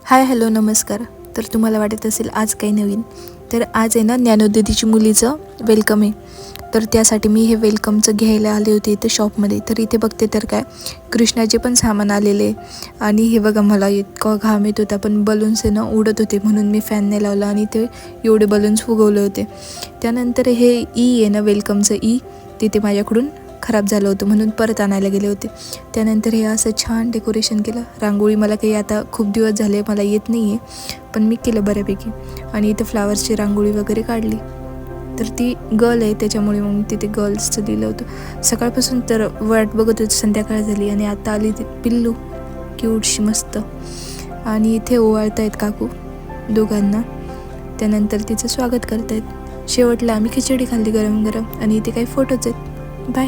Hi hello नमस्कार. तर तुम्हाला वाटत असेल आज काही नवीन, तर आज आहे ना ज्ञानोदीदीची मुलीचं वेलकम आहे. तर त्यासाठी मी हे वेलकमचं घ्यायला आले होते इथे शॉपमध्ये. तर इथे बघते तर काय कृष्णाचे पण सामान आलेले. आणि हे बघा मला इतका घाम येत होता, पण बलून्स आहे ना उडत होते म्हणून मी फॅन नाही लावला आणि ते एवढे बलून्स फुगवले होते. त्यानंतर हे आहे ना वेलकमचं तिथे माझ्याकडून खराब झालं होतं म्हणून परत आणायला गेले होते. त्यानंतर हे असं छान डेकोरेशन केलं. रांगोळी मला काही आता खूप दिवस झाले मला येत नाही आहे, पण मी केलं बऱ्यापैकी. आणि इथं फ्लावर्सची रांगोळी वगैरे काढली. तर ती गर्ल आहे त्याच्यामुळे मग तिथे गर्ल्सचं लिहिलं होतं. सकाळपासून तर वाट बघत होती, संध्याकाळ झाली आणि आता आली ती पिल्लू क्यूटशी मस्त. आणि इथे ओवाळत आहेत काकू दोघांना. त्यानंतर तिचं स्वागत करत आहेत. शेवटला आम्ही खिचडी खाल्ली गरम गरम आणि इथे काही फोटोच आहेत. बाय.